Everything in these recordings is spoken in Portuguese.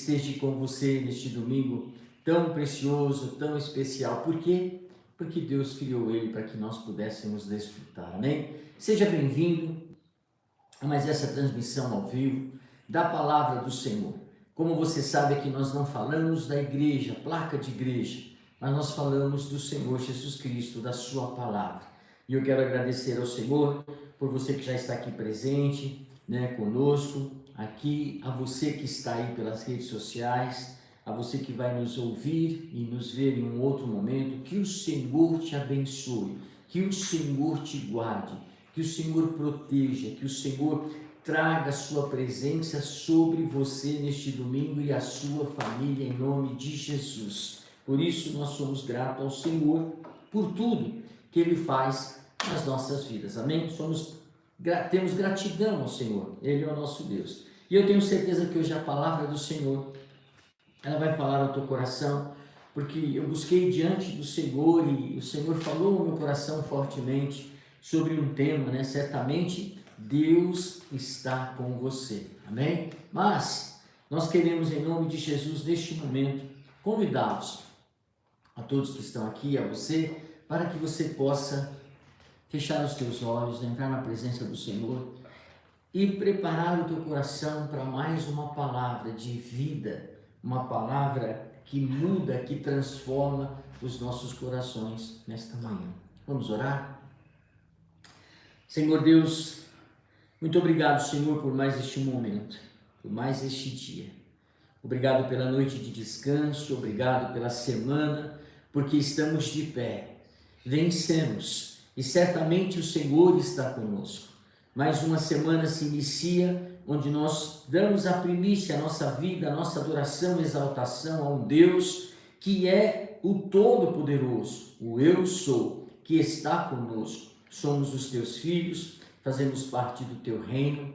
esteja com você neste domingo tão precioso, tão especial. Por quê? Porque Deus criou ele para que nós pudéssemos desfrutar, amém? Seja bem-vindo a mais essa transmissão ao vivo da Palavra do Senhor. Como você sabe, aqui nós não falamos da igreja, placa de igreja, mas nós falamos do Senhor Jesus Cristo, da sua Palavra. E eu quero agradecer ao Senhor por você que já está aqui presente, conosco, aqui, a você que está aí pelas redes sociais, a você que vai nos ouvir e nos ver em um outro momento. Que o Senhor te abençoe, que o Senhor te guarde, que o Senhor proteja, que o Senhor traga a sua presença sobre você neste domingo e a sua família, em nome de Jesus. Por isso nós somos gratos ao Senhor por tudo que Ele faz nas nossas vidas, amém? Temos gratidão ao Senhor, Ele é o nosso Deus. E eu tenho certeza que hoje a palavra do Senhor, ela vai falar ao teu coração, porque eu busquei diante do Senhor e o Senhor falou no meu coração fortemente sobre um tema, Certamente Deus está com você, amém? Mas nós queremos, em nome de Jesus, neste momento, convidá-los, a todos que estão aqui, a você, para que você possa fechar os teus olhos, entrar na presença do Senhor e preparar o teu coração para mais uma palavra de vida, uma palavra que muda, que transforma os nossos corações nesta manhã. Vamos orar? Senhor Deus, muito obrigado, Senhor, por mais este momento, por mais este dia. Obrigado pela noite de descanso, obrigado pela semana, porque estamos de pé, vencemos e certamente o Senhor está conosco. Mais uma semana se inicia, onde nós damos a primícia, a nossa vida, a nossa adoração, exaltação a um Deus que é o Todo-Poderoso, o Eu Sou, que está conosco. Somos os teus filhos, fazemos parte do teu reino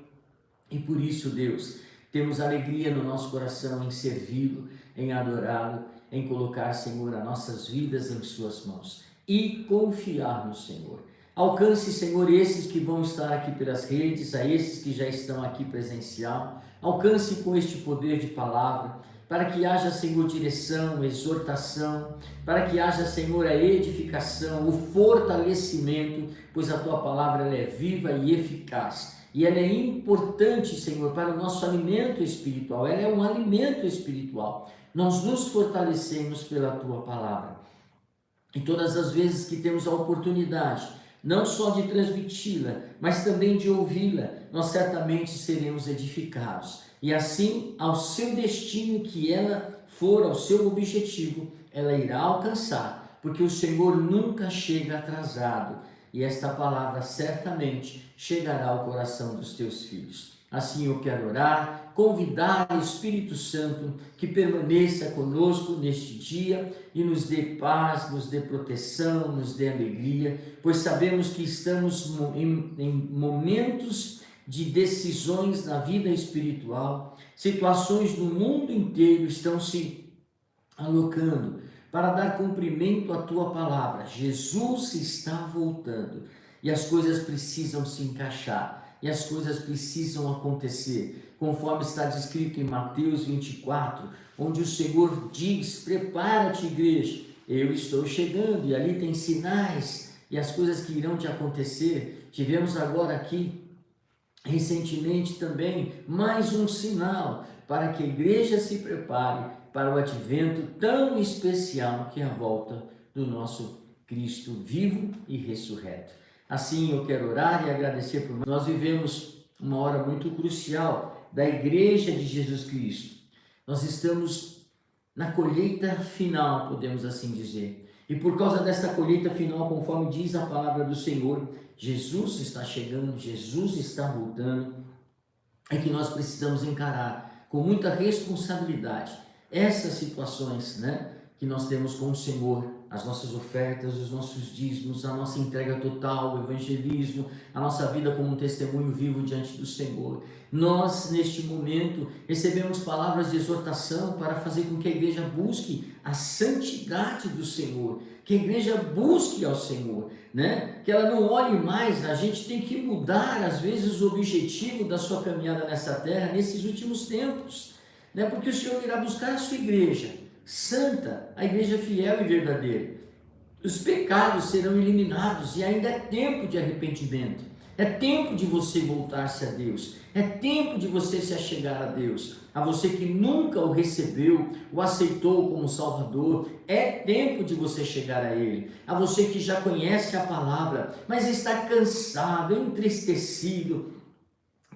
e por isso, Deus, temos alegria no nosso coração em servi-lo, em adorá-lo, em colocar, Senhor, as nossas vidas em suas mãos e confiar no Senhor. Alcance, Senhor, esses que vão estar aqui pelas redes, a esses que já estão aqui presencial. Alcance com este poder de palavra, para que haja, Senhor, direção, exortação, para que haja, Senhor, a edificação, o fortalecimento, pois a Tua palavra ela é viva e eficaz. E ela é importante, Senhor, para o nosso alimento espiritual. Ela é um alimento espiritual. Nós nos fortalecemos pela Tua palavra. E todas as vezes que temos a oportunidade, não só de transmiti-la, mas também de ouvi-la, nós certamente seremos edificados. E assim, ao seu destino que ela for, ao seu objetivo, ela irá alcançar, porque o Senhor nunca chega atrasado. E esta palavra certamente chegará ao coração dos teus filhos. Assim eu quero orar, convidar o Espírito Santo que permaneça conosco neste dia e nos dê paz, nos dê proteção, nos dê alegria, pois sabemos que estamos em momentos de decisões na vida espiritual, situações no mundo inteiro estão se alocando para dar cumprimento à tua palavra. Jesus está voltando e as coisas precisam se encaixar. E as coisas precisam acontecer, conforme está descrito em Mateus 24, onde o Senhor diz: prepara-te, igreja, eu estou chegando. E ali tem sinais e as coisas que irão te acontecer. Tivemos agora aqui, recentemente também, mais um sinal para que a igreja se prepare para o advento tão especial que é a volta do nosso Cristo vivo e ressurreto. Assim eu quero orar e agradecer por nós vivemos uma hora muito crucial da Igreja de Jesus Cristo. Nós estamos na colheita final, podemos assim dizer. E por causa desta colheita final, conforme diz a palavra do Senhor, Jesus está chegando, Jesus está voltando. É que nós precisamos encarar com muita responsabilidade essas situações, que nós temos com o Senhor, as nossas ofertas, os nossos dízimos, a nossa entrega total, o evangelismo, a nossa vida como um testemunho vivo diante do Senhor. Nós, neste momento, recebemos palavras de exortação para fazer com que a igreja busque a santidade do Senhor, que a igreja busque ao Senhor, que ela não olhe mais. A gente tem que mudar, às vezes, o objetivo da sua caminhada nessa terra, nesses últimos tempos. né? Porque o Senhor irá buscar a sua igreja santa, a igreja fiel e verdadeira. Os pecados serão eliminados e ainda é tempo de arrependimento. É tempo de você voltar-se a Deus. É tempo de você se achegar a Deus. A você que nunca o recebeu, o aceitou como Salvador, é tempo de você chegar a Ele. A você que já conhece a palavra, mas está cansado, entristecido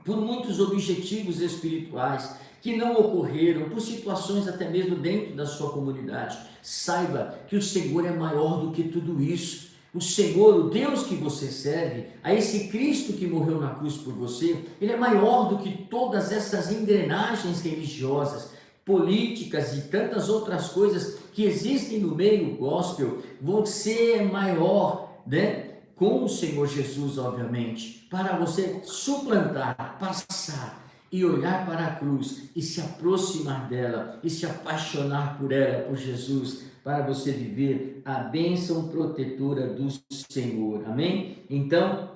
por muitos objetivos espirituais que não ocorreram, por situações até mesmo dentro da sua comunidade. Saiba que o Senhor é maior do que tudo isso. O Senhor, o Deus que você serve, a esse Cristo que morreu na cruz por você, Ele é maior do que todas essas engrenagens religiosas, políticas e tantas outras coisas que existem no meio gospel. Você é maior, né? Com o Senhor Jesus, obviamente, para você suplantar, passar e olhar para a cruz e se aproximar dela e se apaixonar por ela, por Jesus, para você viver a bênção protetora do Senhor. Amém? Então,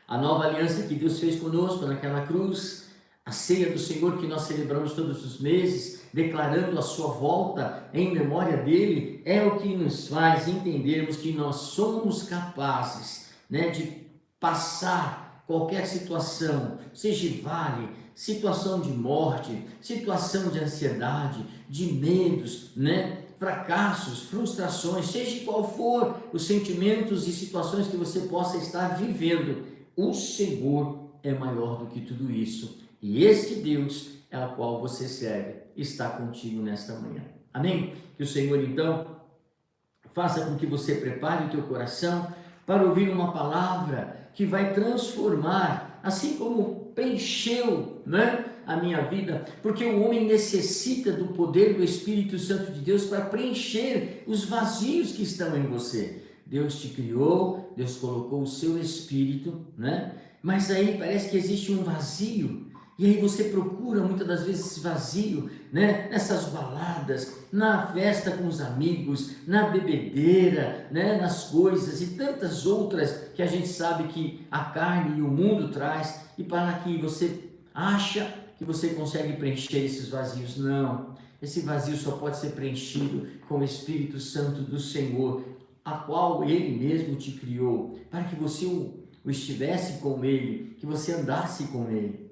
a nova aliança que Deus fez conosco naquela cruz, a ceia do Senhor que nós celebramos todos os meses, declarando a sua volta em memória dele, é o que nos faz entendermos que nós somos capazes, né, de passar qualquer situação, seja vale, situação de morte, situação de ansiedade, de medos, né, fracassos, frustrações, seja qual for os sentimentos e situações que você possa estar vivendo, o Senhor é maior do que tudo isso. E este Deus é a qual você serve, está contigo nesta manhã. Amém? Que o Senhor, então, faça com que você prepare o teu coração para ouvir uma palavra que vai transformar, assim como preencheu, né, a minha vida, porque o homem necessita do poder do Espírito Santo de Deus para preencher os vazios que estão em você. Deus te criou, Deus colocou o seu Espírito, né? Mas aí parece que existe um vazio. E aí você procura muitas das vezes esse vazio, né? Nessas baladas, na festa com os amigos, na bebedeira, né? Nas coisas e tantas outras que a gente sabe que a carne e o mundo traz, e para que você acha que você consegue preencher esses vazios. Não, esse vazio só pode ser preenchido com o Espírito Santo do Senhor, a qual Ele mesmo te criou, para que você o estivesse com Ele, que você andasse com Ele.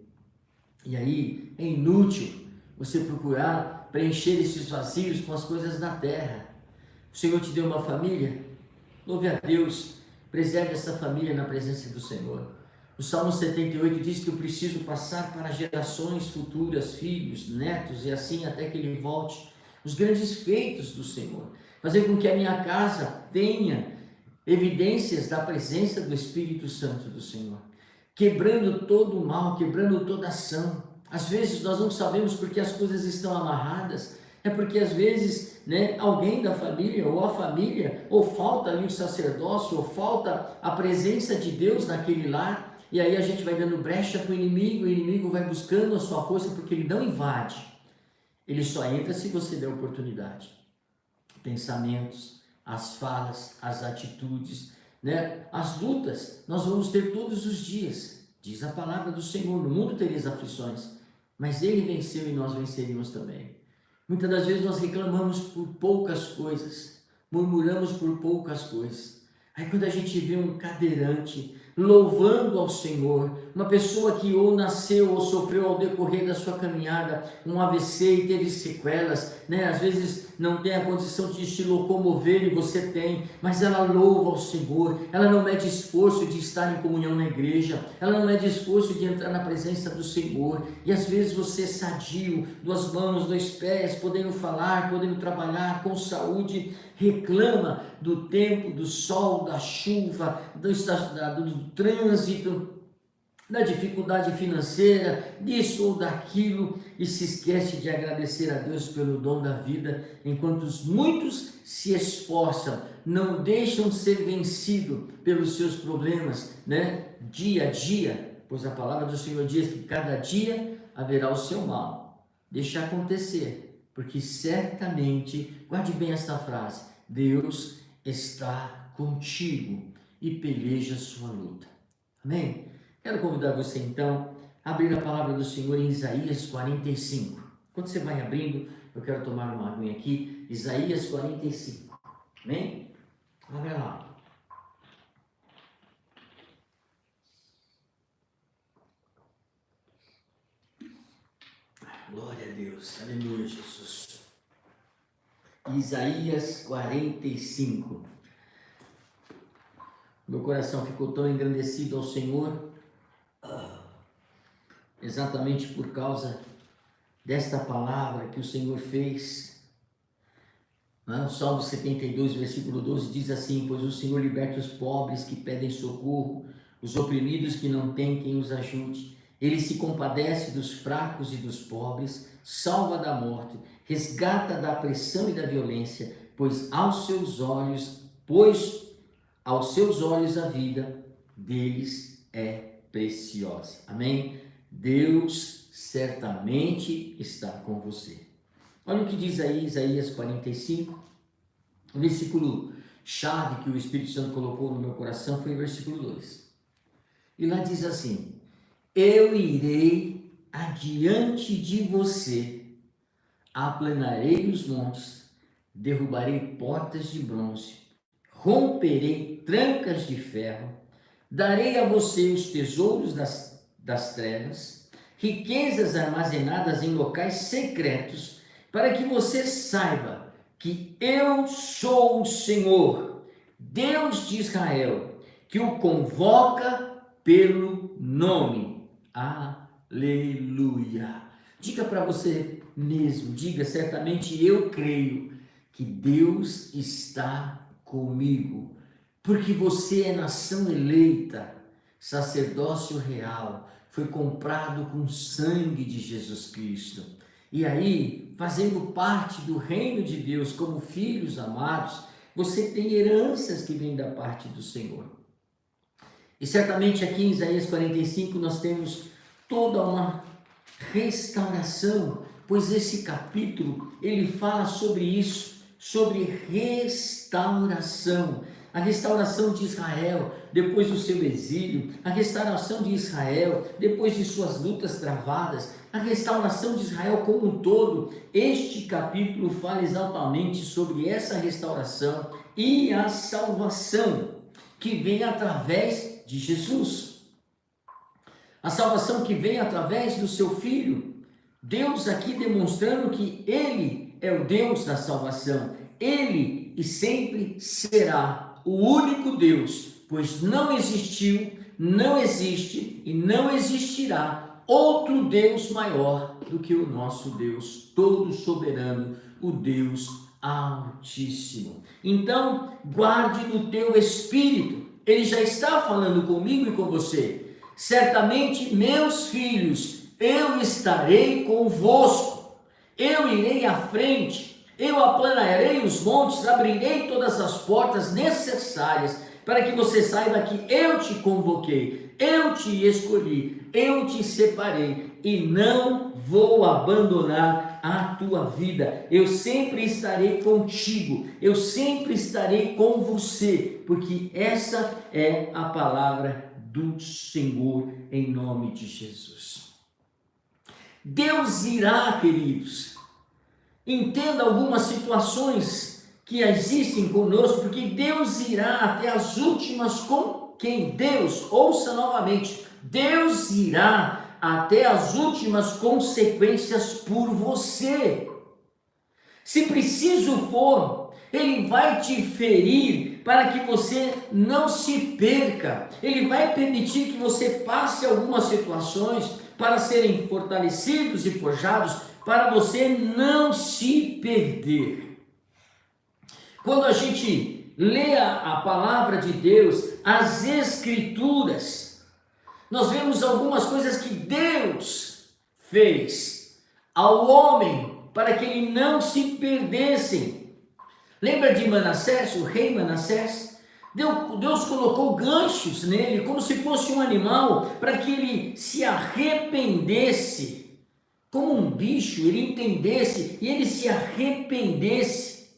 E aí é inútil você procurar preencher esses vazios com as coisas da terra. O Senhor te deu uma família? Louve a Deus, preserve essa família na presença do Senhor. O Salmo 78 diz que eu preciso passar para gerações futuras, filhos, netos, e assim até que Ele volte, os grandes feitos do Senhor. Fazer com que a minha casa tenha evidências da presença do Espírito Santo do Senhor, quebrando todo o mal, quebrando toda ação. Às vezes nós não sabemos porque as coisas estão amarradas, é porque às vezes, né, alguém da família ou a família, ou falta ali o sacerdócio, ou falta a presença de Deus naquele lar, e aí a gente vai dando brecha para o inimigo vai buscando a sua força, porque ele não invade, ele só entra se você der oportunidade. Pensamentos, as falas, as atitudes, né? As lutas nós vamos ter todos os dias, diz a palavra do Senhor, no mundo tereis aflições, mas Ele venceu e nós venceríamos também. Muitas das vezes nós reclamamos por poucas coisas, murmuramos por poucas coisas. Aí quando a gente vê um cadeirante louvando ao Senhor, uma pessoa que ou nasceu ou sofreu ao decorrer da sua caminhada um AVC e teve sequelas, né? Às vezes não tem a condição de se locomover e você tem, mas ela louva ao Senhor, ela não mede esforço de estar em comunhão na igreja, ela não mede esforço de entrar na presença do Senhor, e às vezes você sadio, 2 mãos, 2 pés, podendo falar, podendo trabalhar com saúde, reclama do tempo, do sol, da chuva, do trânsito, da dificuldade financeira, disso ou daquilo, e se esquece de agradecer a Deus pelo dom da vida, enquanto muitos se esforçam, não deixam ser vencido pelos seus problemas, né? Dia a dia, pois a palavra do Senhor diz que cada dia haverá o seu mal. Deixa acontecer, porque certamente, guarde bem esta frase, Deus está contigo e peleja a sua luta. Amém? Quero convidar você então a abrir a palavra do Senhor em Isaías 45. Quando você vai abrindo, eu quero tomar uma aguinha aqui, Isaías 45, amém? Olha lá. Glória a Deus, aleluia, Jesus. Isaías 45. Meu coração ficou tão engrandecido ao Senhor, exatamente por causa desta palavra que o Senhor fez. O Salmo 72, versículo 12 diz assim: pois o Senhor liberta os pobres que pedem socorro, os oprimidos que não têm quem os ajude. Ele se compadece dos fracos e dos pobres, salva da morte, resgata da opressão e da violência, pois aos seus olhos a vida deles é preciosa. Amém? Deus certamente está com você. Olha o que diz aí Isaías 45, o versículo chave que o Espírito Santo colocou no meu coração foi o versículo 2. E lá diz assim: eu irei adiante de você, aplanarei os montes, derrubarei portas de bronze, romperei trancas de ferro, darei a você os tesouros das trevas, riquezas armazenadas em locais secretos, para que você saiba que eu sou o Senhor, Deus de Israel, que o convoca pelo nome. Aleluia. Diga para você mesmo, diga: certamente eu creio que Deus está comigo, porque você é nação eleita, sacerdócio real, foi comprado com sangue de Jesus Cristo. E aí, fazendo parte do reino de Deus como filhos amados, você tem heranças que vêm da parte do Senhor. E certamente aqui em Isaías 45 nós temos toda uma restauração, pois esse capítulo ele fala sobre isso, sobre restauração. A restauração de Israel depois do seu exílio, a restauração de Israel depois de suas lutas travadas, a restauração de Israel como um todo. Este capítulo fala exatamente sobre essa restauração e a salvação que vem através de Jesus. A salvação que vem através do seu Filho. Deus aqui demonstrando que Ele é o Deus da salvação. Ele e sempre será o único Deus, pois não existiu, não existe e não existirá outro Deus maior do que o nosso Deus, todo soberano, o Deus Altíssimo. Então, guarde no teu espírito. Ele já está falando comigo e com você. Certamente, meus filhos, eu estarei convosco. Eu irei à frente. Eu aplanarei os montes, abrirei todas as portas necessárias para que você saiba que eu te convoquei, eu te escolhi, eu te separei e não vou abandonar a tua vida. Eu sempre estarei contigo, eu sempre estarei com você, porque essa é a palavra do Senhor em nome de Jesus. Deus irá, queridos. Entenda algumas situações que existem conosco, porque Deus irá até as últimas com quem? Deus, ouça novamente, Deus irá até as últimas consequências por você. Se preciso for, Ele vai te ferir para que você não se perca. Ele vai permitir que você passe algumas situações para serem fortalecidos e forjados, para você não se perder. Quando a gente lê a palavra de Deus, as Escrituras, nós vemos algumas coisas que Deus fez ao homem para que ele não se perdesse. Lembra de Manassés, o rei Manassés? Deus colocou ganchos nele, como se fosse um animal, para que ele se arrependesse. Como um bicho, ele entendesse e ele se arrependesse.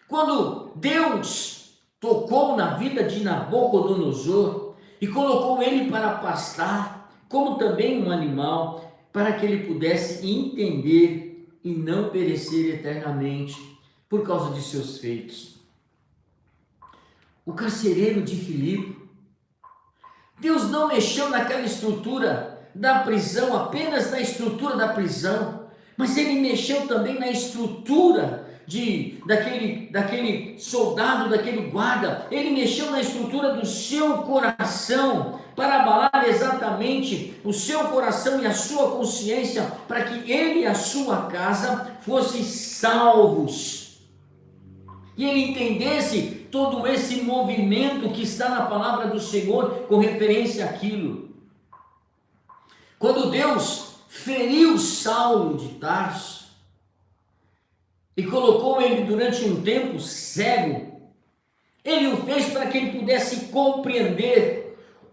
Quando Deus tocou na vida de Nabucodonosor e colocou ele para pastar, como também um animal, para que ele pudesse entender e não perecer eternamente por causa de seus feitos. O carcereiro de Filipe, Deus não mexeu naquela estrutura da prisão, apenas na estrutura da prisão, mas Ele mexeu também na estrutura daquele soldado, daquele guarda. Ele mexeu na estrutura do seu coração, para abalar exatamente o seu coração e a sua consciência, para que ele e a sua casa fossem salvos. E ele entendesse todo esse movimento que está na palavra do Senhor com referência àquilo. Quando Deus feriu Saulo de Tarso e colocou ele durante um tempo cego, ele o fez para que ele pudesse compreender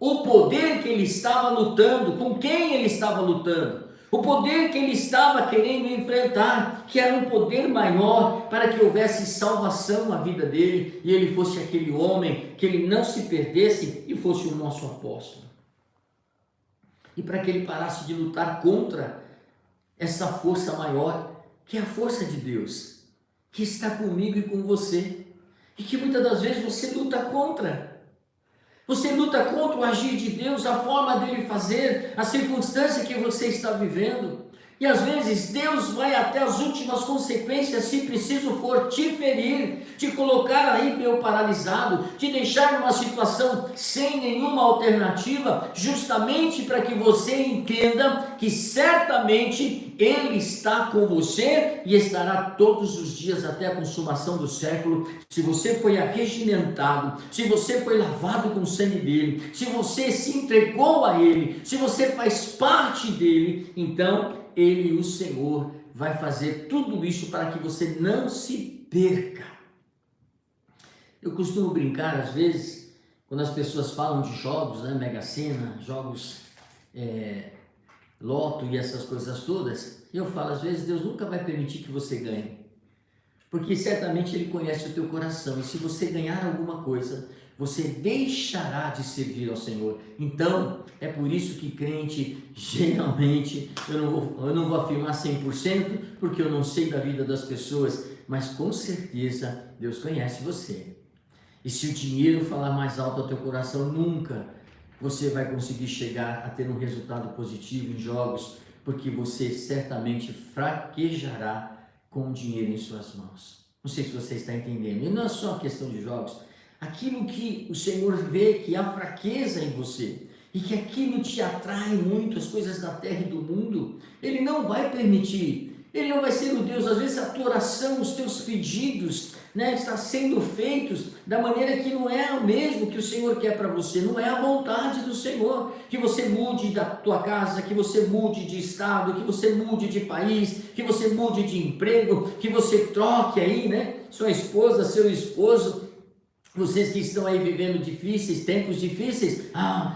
o poder que ele estava lutando, com quem ele estava lutando, o poder que ele estava querendo enfrentar, que era um poder maior, para que houvesse salvação na vida dele, e ele fosse aquele homem, que ele não se perdesse e fosse o nosso apóstolo. E para que ele parasse de lutar contra essa força maior, que é a força de Deus, que está comigo e com você, e que muitas das vezes você luta contra. Você luta contra o agir de Deus, a forma dele fazer, a circunstância que você está vivendo. E às vezes Deus vai até as últimas consequências, se preciso for, te ferir, te colocar aí meio paralisado, te deixar numa situação sem nenhuma alternativa, justamente para que você entenda que certamente Ele está com você e estará todos os dias até a consumação do século. Se você foi arregimentado, se você foi lavado com o sangue dele, se você se entregou a Ele, se você faz parte dele, então Ele, o Senhor, vai fazer tudo isso para que você não se perca. Eu costumo brincar às vezes, quando as pessoas falam de jogos, né, Mega Sena, jogos loto e essas coisas todas, eu falo, às vezes Deus nunca vai permitir que você ganhe, porque certamente Ele conhece o teu coração, e se você ganhar alguma coisa, você deixará de servir ao Senhor. Então, é por isso que crente, geralmente, eu não vou afirmar 100%, porque eu não sei da vida das pessoas, mas com certeza Deus conhece você. E se o dinheiro falar mais alto ao teu coração, nunca você vai conseguir chegar a ter um resultado positivo em jogos, porque você certamente fraquejará com o dinheiro em suas mãos. Não sei se você está entendendo. E não é só questão de jogos. Aquilo que o Senhor vê que há fraqueza em você e que aquilo te atrai muito, as coisas da terra e do mundo, Ele não vai permitir. Ele não vai ser o Deus, às vezes a tua oração, os teus pedidos, né, está sendo feitos da maneira que não é o mesmo que o Senhor quer para você, não é a vontade do Senhor, que você mude da tua casa, que você mude de estado, que você mude de país, que você mude de emprego, que você troque aí, né, sua esposa, seu esposo. Vocês que estão aí vivendo difíceis, tempos difíceis,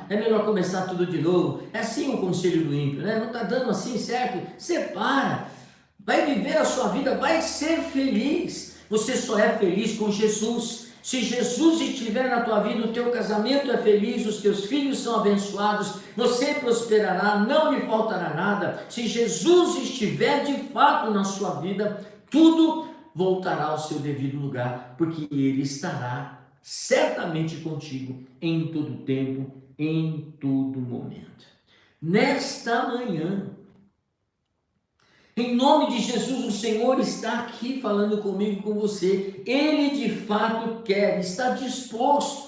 é melhor começar tudo de novo. É assim o conselho do ímpio, né? Não está dando assim certo, separa, vai viver a sua vida, vai ser feliz. Você só é feliz com Jesus. Se Jesus estiver na tua vida, o teu casamento é feliz, os teus filhos são abençoados, você prosperará, não lhe faltará nada. Se Jesus estiver de fato na sua vida, tudo voltará ao seu devido lugar, porque Ele estará certamente contigo em todo tempo, em todo momento. Nesta manhã, em nome de Jesus, o Senhor está aqui falando comigo, com você. Ele de fato quer, está disposto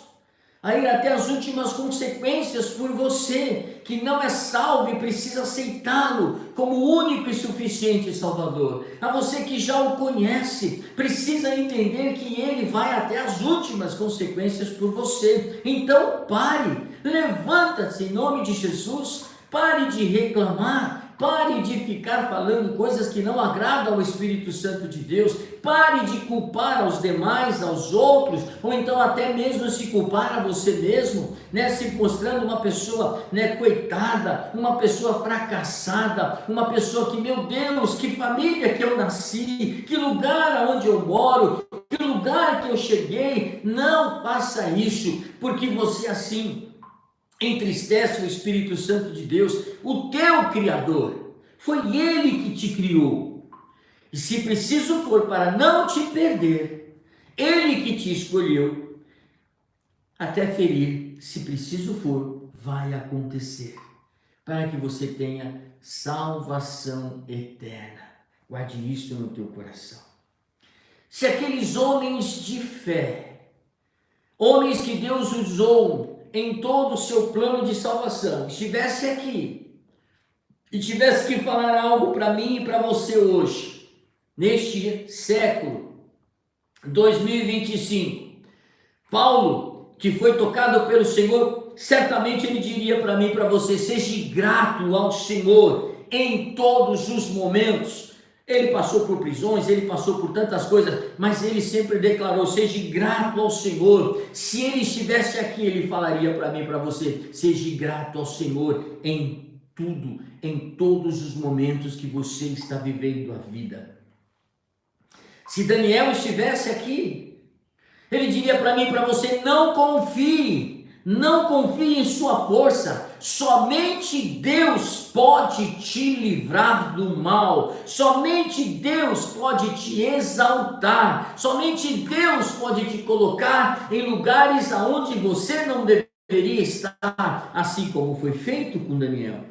a ir até as últimas consequências por você, que não é salvo e precisa aceitá-lo como único e suficiente Salvador. A você que já o conhece, precisa entender que Ele vai até as últimas consequências por você. Então pare, levanta-se em nome de Jesus, pare de reclamar, pare de ficar falando coisas que não agradam ao Espírito Santo de Deus, pare de culpar aos demais, aos outros, ou então até mesmo se culpar a você mesmo, né? Se mostrando uma pessoa, né, coitada, uma pessoa fracassada, uma pessoa que, meu Deus, que família que eu nasci, que lugar onde eu moro, que lugar que eu cheguei. Não faça isso, porque você assim entristece o Espírito Santo de Deus, o teu Criador. Foi Ele que te criou. E se preciso for para não te perder, Ele que te escolheu, até ferir, se preciso for, vai acontecer, para que você tenha salvação eterna. Guarde isso no teu coração. Se aqueles homens de fé, homens que Deus usou em todo o seu plano de salvação, estivesse aqui e tivesse que falar algo para mim e para você hoje, neste século 2025, Paulo, que foi tocado pelo Senhor, certamente ele diria para mim e para você: seja grato ao Senhor em todos os momentos. Ele passou por prisões, ele passou por tantas coisas, mas ele sempre declarou: seja grato ao Senhor. Se ele estivesse aqui, ele falaria para mim e para você: seja grato ao Senhor em tudo, em todos os momentos que você está vivendo a vida. Se Daniel estivesse aqui, ele diria para mim e para você: não confie em sua força, somente Deus pode te livrar do mal, somente Deus pode te exaltar, somente Deus pode te colocar em lugares aonde você não deveria estar, assim como foi feito com Daniel.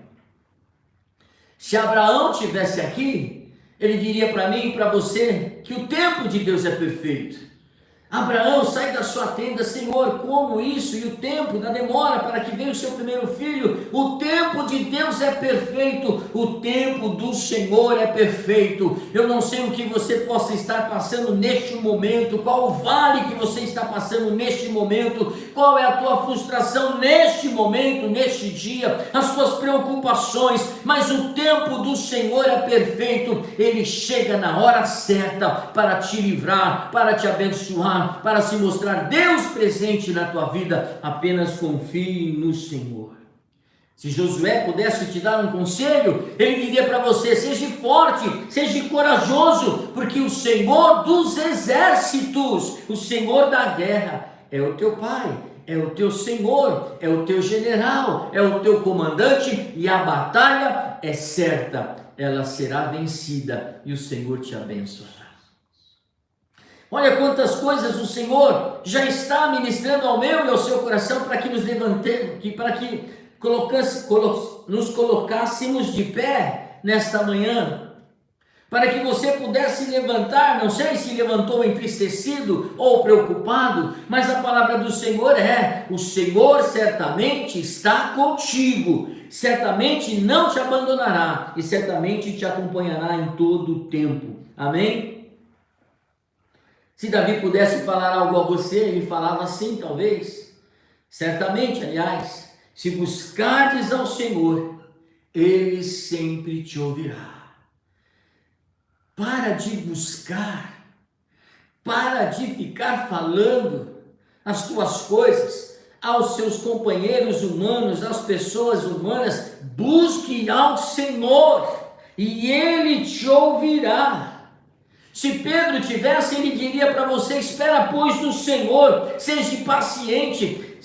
Se Abraão estivesse aqui, ele diria para mim e para você que o tempo de Deus é perfeito. Abraão, sai da sua tenda, Senhor, como isso? E o tempo da demora para que venha o seu primeiro filho? O tempo de Deus é perfeito, o tempo do Senhor é perfeito. Eu não sei o que você possa estar passando neste momento, qual o vale que você está passando neste momento, qual é a tua frustração neste momento, neste dia, as suas preocupações, mas o tempo do Senhor é perfeito. Ele chega na hora certa para te livrar, para te abençoar, para se mostrar Deus presente na tua vida. Apenas confie no Senhor. Se Josué pudesse te dar um conselho, ele diria para você: seja forte, seja corajoso, porque o Senhor dos exércitos, o Senhor da guerra, é o teu Pai, é o teu Senhor, é o teu general, é o teu comandante, e a batalha é certa, ela será vencida e o Senhor te abençoará. Olha quantas coisas o Senhor já está ministrando ao meu e ao seu coração para que nos levantemos, para que nos colocássemos de pé nesta manhã, para que você pudesse levantar. Não sei se levantou entristecido ou preocupado, mas a palavra do Senhor é: o Senhor certamente está contigo, certamente não te abandonará e certamente te acompanhará em todo o tempo. Amém? Se Davi pudesse falar algo a você, ele falava assim, talvez. Certamente, aliás, se buscardes ao Senhor, Ele sempre te ouvirá. Para de buscar, para de ficar falando as tuas coisas aos seus companheiros humanos, às pessoas humanas. Busque ao Senhor e Ele te ouvirá. Se Pedro tivesse, ele diria para você: espera, pois, no Senhor, seja paciente,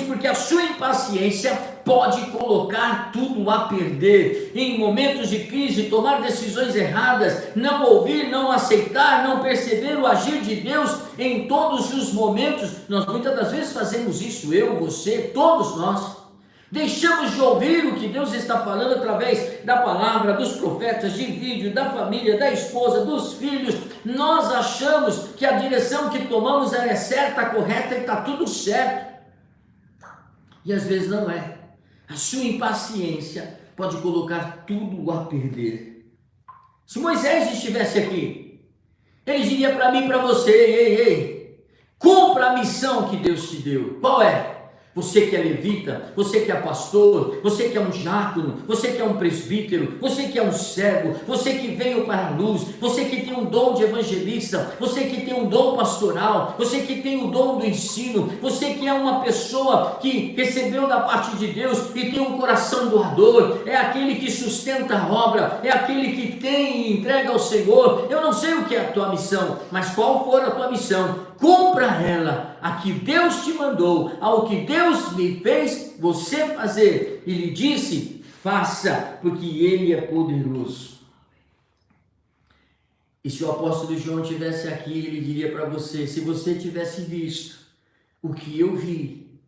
porque a sua impaciência pode colocar tudo a perder. Em momentos de crise, tomar decisões erradas, não ouvir, não aceitar, não perceber o agir de Deus em todos os momentos. Nós muitas das vezes fazemos isso, eu, você, todos nós. Deixamos de ouvir o que Deus está falando através da palavra, dos profetas, de vídeo, da família, da esposa, dos filhos. Nós achamos que a direção que tomamos é certa, correta e está tudo certo. E às vezes não é. A sua impaciência pode colocar tudo a perder. Se Moisés estivesse aqui, ele diria para mim e para você: ei, cumpra a missão que Deus te deu. Qual é? Você que é levita, você que é pastor, você que é um diácono, você que é um presbítero, você que é um servo, você que veio para a luz, você que tem um dom de evangelista, você que tem um dom pastoral, você que tem o dom do ensino, você que é uma pessoa que recebeu da parte de Deus e tem um coração doador, é aquele que sustenta a obra, é aquele que tem e entrega ao Senhor. Eu não sei o que é a tua missão, mas qual for a tua missão, cumpra ela, a que Deus te mandou, ao que Deus lhe fez você fazer, e lhe disse: faça, porque Ele é poderoso. E se o apóstolo João tivesse aqui, ele diria para você: se você tivesse visto o que eu vi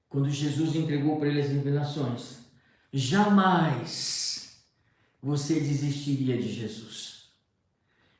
quando Jesus entregou para ele as revelações, jamais você desistiria de Jesus.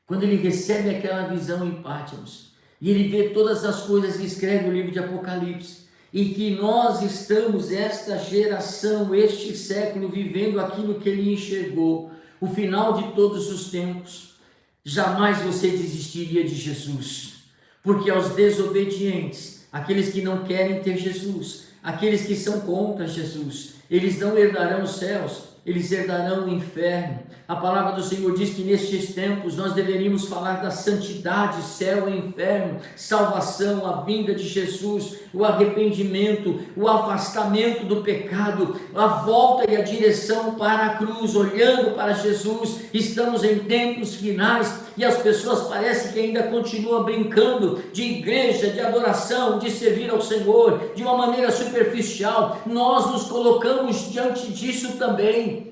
Quando ele recebe aquela visão em Patmos, e ele vê todas as coisas que escreve o livro de Apocalipse, e que nós estamos, esta geração, este século, vivendo aquilo que ele enxergou, o final de todos os tempos, jamais você desistiria de Jesus, porque aos desobedientes, aqueles que não querem ter Jesus, aqueles que são contra Jesus, eles não herdarão os céus, eles herdarão o inferno. A palavra do Senhor diz que nestes tempos nós deveríamos falar da santidade, céu e inferno, salvação, a vinda de Jesus, o arrependimento, o afastamento do pecado, a volta e a direção para a cruz, olhando para Jesus. Estamos em tempos finais e as pessoas parecem que ainda continuam brincando de igreja, de adoração, de servir ao Senhor de uma maneira superficial. Nós nos colocamos diante disso também,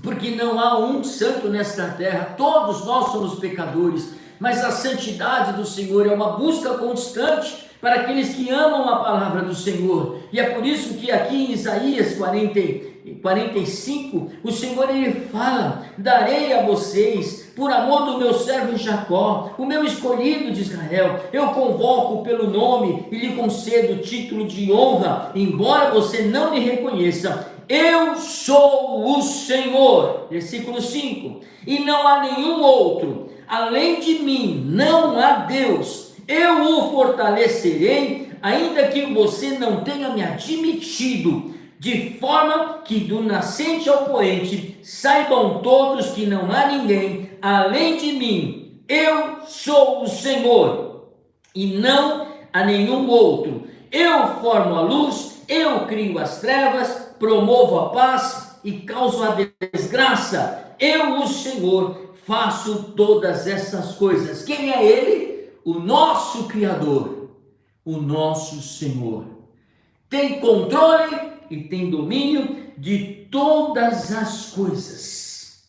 porque não há um santo nesta terra, todos nós somos pecadores, mas a santidade do Senhor é uma busca constante para aqueles que amam a palavra do Senhor. E é por isso que aqui em Isaías 45, o Senhor ele fala: darei a vocês, por amor do meu servo Jacó, o meu escolhido de Israel, eu convoco pelo nome e lhe concedo o título de honra, embora você não me reconheça. Eu sou o Senhor, versículo 5, e não há nenhum outro, além de mim não há Deus. Eu o fortalecerei, ainda que você não tenha me admitido, de forma que do nascente ao poente saibam todos que não há ninguém além de mim. Eu sou o Senhor, e não há nenhum outro. Eu formo a luz, eu crio as trevas, promovo a paz e causo a desgraça. Eu, o Senhor, faço todas essas coisas. Quem é Ele? O nosso Criador, o nosso Senhor. Tem controle e tem domínio de todas as coisas.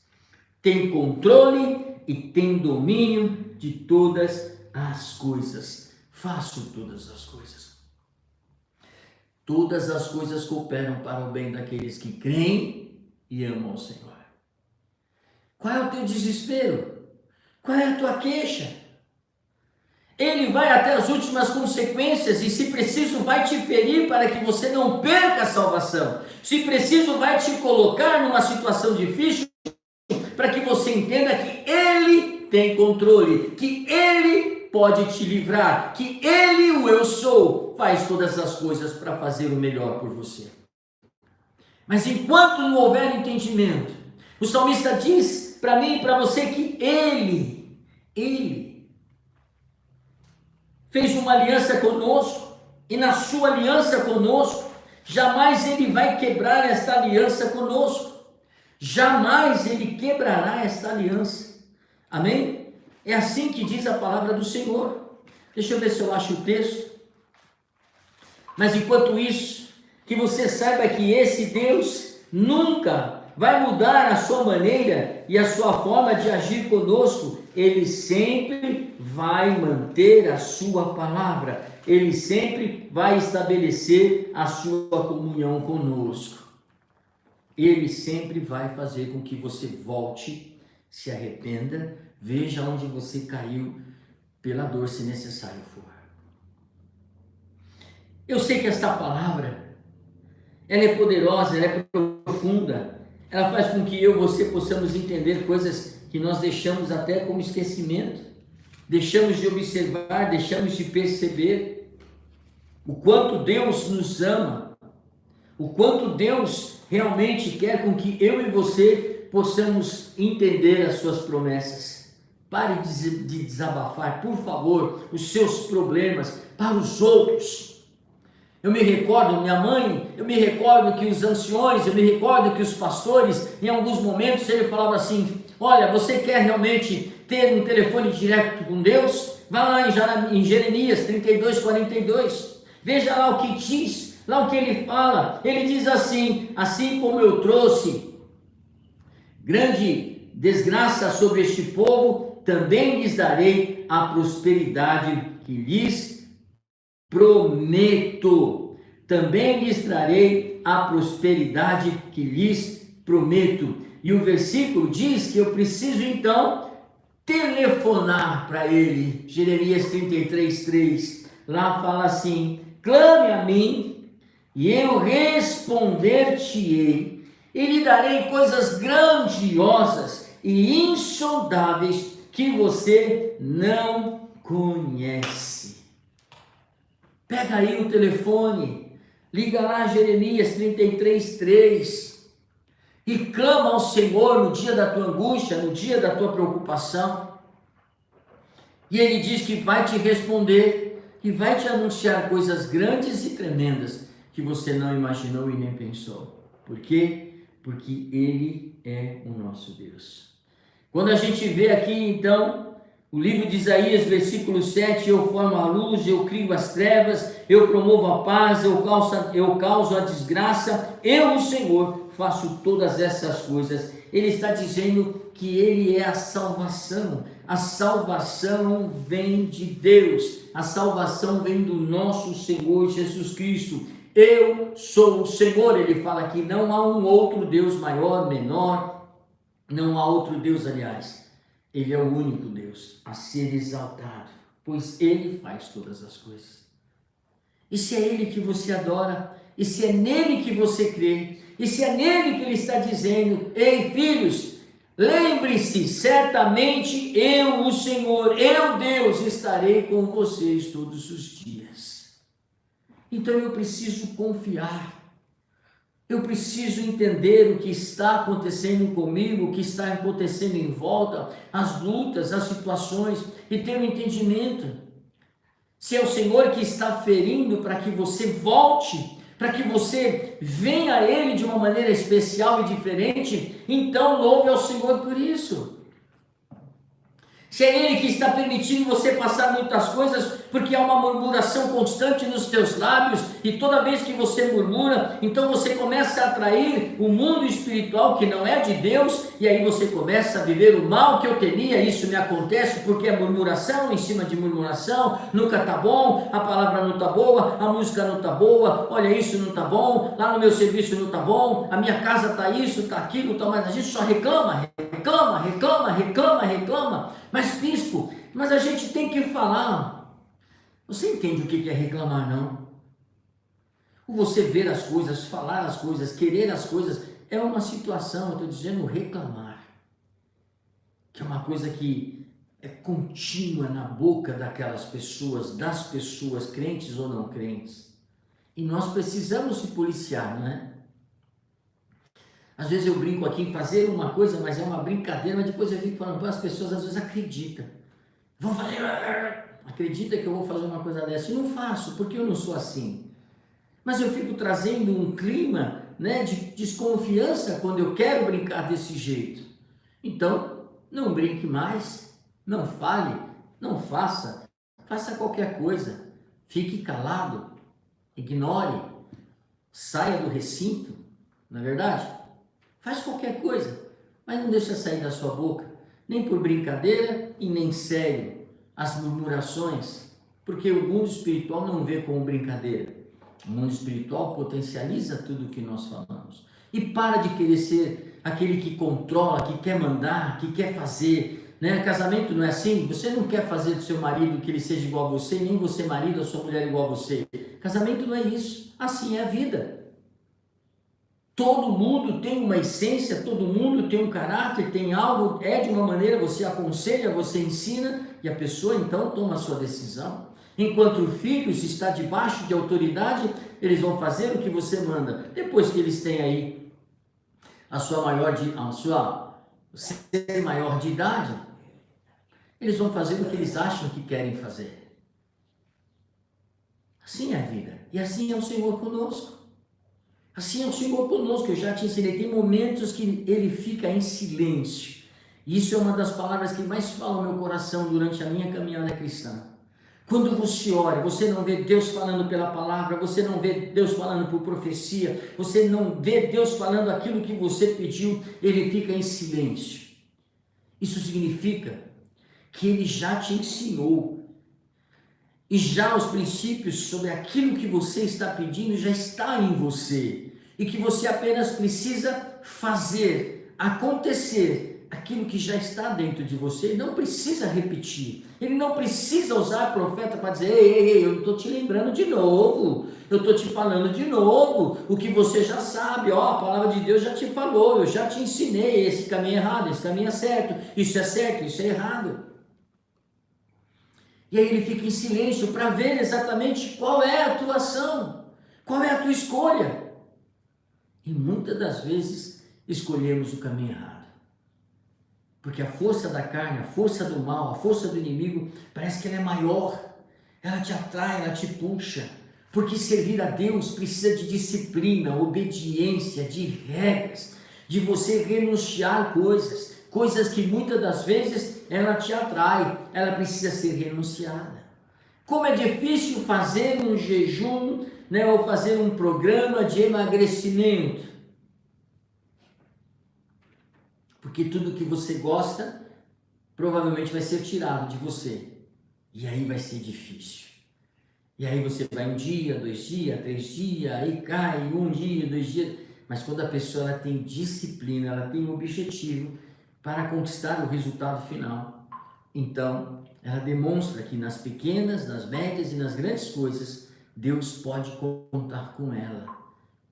Tem controle e tem domínio de todas as coisas. Faço todas as coisas. Todas as coisas cooperam para o bem daqueles que creem e amam o Senhor. Qual é o teu desespero? Qual é a tua queixa? Ele vai até as últimas consequências e, se preciso, vai te ferir para que você não perca a salvação. Se preciso, vai te colocar numa situação difícil para que você entenda que Ele tem controle, que Ele pode te livrar, que Ele, o eu sou, faz todas as coisas para fazer o melhor por você. Mas enquanto não houver entendimento, o salmista diz para mim e para você que Ele fez uma aliança conosco, e na sua aliança conosco, jamais Ele vai quebrar esta aliança conosco. Jamais Ele quebrará esta aliança. Amém? É assim que diz a palavra do Senhor. Deixa eu ver se eu acho o texto. Mas enquanto isso, que você saiba que esse Deus nunca vai mudar a sua maneira e a sua forma de agir conosco. Ele sempre vai manter a sua palavra. Ele sempre vai estabelecer a sua comunhão conosco. Ele sempre vai fazer com que você volte, se arrependa, veja onde você caiu, pela dor, se necessário for. Eu sei que esta palavra, ela é poderosa, ela é profunda, ela faz com que eu e você possamos entender coisas que nós deixamos até como esquecimento, deixamos de observar, deixamos de perceber o quanto Deus nos ama, o quanto Deus realmente quer com que eu e você possamos entender as suas promessas. Pare de desabafar, por favor, os seus problemas para os outros. Eu me recordo, minha mãe, eu me recordo que os anciões, eu me recordo que os pastores, em alguns momentos, ele falava assim: olha, você quer realmente ter um telefone direto com Deus? Vá lá em Jeremias 32:42, veja lá o que diz, lá o que ele fala. Ele diz assim: assim como eu trouxe grande desgraça sobre este povo, também lhes darei a prosperidade que lhes prometo. Também lhes trarei a prosperidade que lhes prometo. E o versículo diz que eu preciso então telefonar para ele. Jeremias 33:3. Lá fala assim: clame a mim e eu responder-te-ei, e lhe darei coisas grandiosas e insondáveis que você não conhece. Pega aí o telefone, liga lá Jeremias 33:3 e clama ao Senhor no dia da tua angústia, no dia da tua preocupação. E ele diz que vai te responder e vai te anunciar coisas grandes e tremendas que você não imaginou e nem pensou. Por quê? Porque ele é o nosso Deus. Quando a gente vê aqui então o livro de Isaías, versículo 7, eu formo a luz, eu crio as trevas, eu promovo a paz, eu causo a desgraça, eu, o Senhor, faço todas essas coisas. Ele está dizendo que ele é a salvação. A salvação vem de Deus, a salvação vem do nosso Senhor Jesus Cristo. Eu sou o Senhor, ele fala aqui, não há um outro Deus maior, menor, não há outro Deus, aliás. Ele é o único Deus a ser exaltado, pois ele faz todas as coisas. E se é ele que você adora, e se é nele que você crê, e se é nele que ele está dizendo: ei filhos, lembre-se, certamente eu, o Senhor, eu Deus, estarei com vocês todos os dias. Então eu preciso confiar. Eu preciso entender o que está acontecendo comigo, o que está acontecendo em volta, as lutas, as situações, e ter um entendimento. Se é o Senhor que está ferindo para que você volte, para que você venha a Ele de uma maneira especial e diferente, então louve ao Senhor por isso. Se é Ele que está permitindo você passar muitas coisas, porque há uma murmuração constante nos teus lábios, e toda vez que você murmura, então você começa a atrair o mundo espiritual que não é de Deus, e aí você começa a viver o mal que eu temia. Isso me acontece porque é murmuração em cima de murmuração, nunca está bom, a palavra não está boa, a música não está boa, olha, isso não está bom, lá no meu serviço não está bom, a minha casa está isso, está aquilo, tá, mas a gente só reclama. Mas bispo, mas a gente tem que falar. Você entende o que é reclamar, não? O você ver as coisas, falar as coisas, querer as coisas, é uma situação, eu estou dizendo reclamar, que é uma coisa que é contínua na boca daquelas pessoas, das pessoas, crentes ou não crentes. E nós precisamos se policiar, não é? Às vezes eu brinco aqui em fazer uma coisa, mas é uma brincadeira, mas depois eu fico falando, as pessoas às vezes acreditam. Vão fazer, acredita que eu vou fazer uma coisa dessa? E não faço, porque eu não sou assim. Mas eu fico trazendo um clima, né, de desconfiança quando eu quero brincar desse jeito. Então, não brinque mais, não fale, não faça, faça qualquer coisa. Fique calado, ignore, saia do recinto, não é verdade? Faz qualquer coisa, mas não deixa sair da sua boca, nem por brincadeira e nem sério, as murmurações, porque o mundo espiritual não vê como brincadeira. O mundo espiritual potencializa tudo o que nós falamos. E para de querer ser aquele que controla, que quer mandar, que quer fazer. Né? Casamento não é assim? Você não quer fazer do seu marido que ele seja igual a você, nem você marido, a sua mulher igual a você. Casamento não é isso. Assim é a vida. Todo mundo tem uma essência, todo mundo tem um caráter, tem algo, é de uma maneira, você aconselha, você ensina, e a pessoa então toma a sua decisão. Enquanto o filho está debaixo de autoridade, eles vão fazer o que você manda. Depois que eles têm aí ser maior de idade, eles vão fazer o que eles acham que querem fazer. Assim é a vida, e assim é o Senhor conosco. Assim é o Senhor conosco, eu já te ensinei, tem momentos que ele fica em silêncio. Isso é uma das palavras que mais falam no meu coração durante a minha caminhada cristã. Quando você ora, você não vê Deus falando pela palavra, você não vê Deus falando por profecia, você não vê Deus falando aquilo que você pediu, ele fica em silêncio. Isso significa que Ele já te ensinou. E já os princípios sobre aquilo que você está pedindo já está em você. E que você apenas precisa fazer acontecer aquilo que já está dentro de você. Ele não precisa repetir. Ele não precisa usar profeta para dizer, ei, eu estou te lembrando de novo. Eu estou te falando de novo o que você já sabe. A palavra de Deus já te falou, eu já te ensinei. Esse caminho é errado, esse caminho é certo. Isso é certo, isso é errado. E aí ele fica em silêncio para ver exatamente qual é a tua ação, qual é a tua escolha. E muitas das vezes escolhemos o caminho errado. Porque a força da carne, a força do mal, a força do inimigo, parece que ela é maior. Ela te atrai, ela te puxa. Porque servir a Deus precisa de disciplina, obediência, de regras, de você renunciar coisas que muitas das vezes ela te atrai, ela precisa ser renunciada. Como é difícil fazer um jejum, ou fazer um programa de emagrecimento. Porque tudo que você gosta, provavelmente vai ser tirado de você. E aí vai ser difícil. E aí você vai 1 dia, 2 dias, 3 dias, aí cai 1 dia, 2 dias. Mas quando a pessoa ela tem disciplina, ela tem um objetivo para conquistar o resultado final, então ela demonstra que nas pequenas, nas médias e nas grandes coisas, Deus pode contar com ela,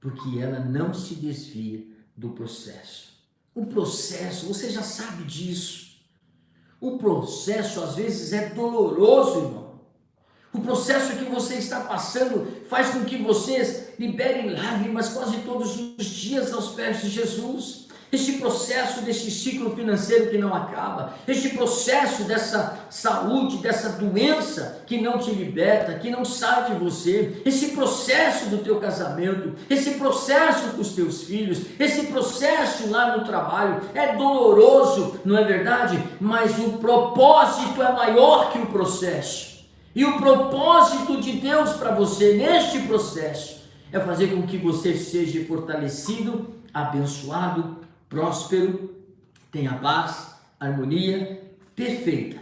porque ela não se desvia do processo. O processo, você já sabe disso. O processo às vezes é doloroso, irmão. O processo que você está passando faz com que vocês liberem lágrimas quase todos os dias aos pés de Jesus. Este processo desse ciclo financeiro que não acaba, este processo dessa saúde, dessa doença que não te liberta, que não sai de você, esse processo do teu casamento, esse processo com os teus filhos, esse processo lá no trabalho, é doloroso, não é verdade? Mas o propósito é maior que o processo. E o propósito de Deus para você neste processo é fazer com que você seja fortalecido, abençoado, próspero, tenha paz, harmonia perfeita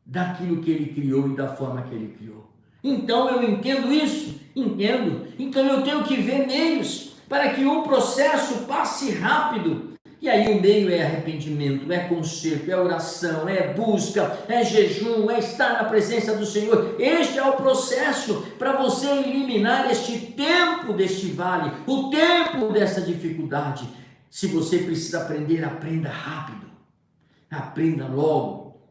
daquilo que Ele criou e da forma que Ele criou. Então eu entendo isso, entendo. Então eu tenho que ver meios para que o processo passe rápido. E aí o meio é arrependimento, é conserto, é oração, é busca, é jejum, é estar na presença do Senhor. Este é o processo para você eliminar este tempo deste vale, o tempo dessa dificuldade. Se você precisa aprender, aprenda rápido, aprenda logo.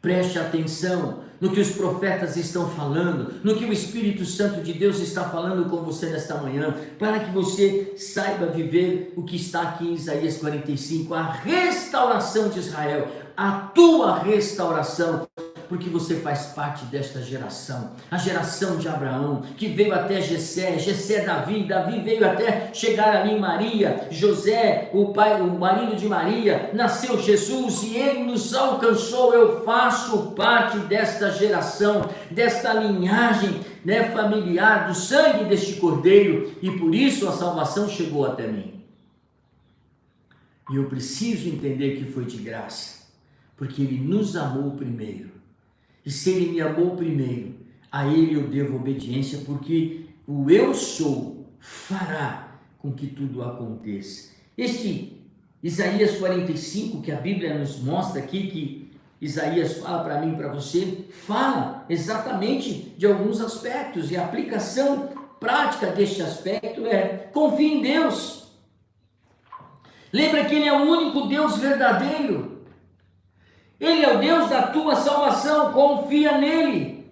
Preste atenção no que os profetas estão falando, no que o Espírito Santo de Deus está falando com você nesta manhã, para que você saiba viver o que está aqui em Isaías 45, a restauração de Israel, a tua restauração, porque você faz parte desta geração, a geração de Abraão, que veio até Jessé, Davi veio até chegar ali em Maria, José, o marido de Maria, nasceu Jesus e ele nos alcançou. Eu faço parte desta geração, desta linhagem, familiar, do sangue deste cordeiro, e por isso a salvação chegou até mim. E eu preciso entender que foi de graça, porque Ele nos amou primeiro. E se Ele me amou primeiro, a Ele eu devo obediência, porque o eu sou fará com que tudo aconteça. Este Isaías 45, que a Bíblia nos mostra aqui, que Isaías fala para mim e para você, fala exatamente de alguns aspectos, e a aplicação prática deste aspecto é: confie em Deus. Lembra que Ele é o único Deus verdadeiro. Ele é o Deus da tua salvação, confia nele.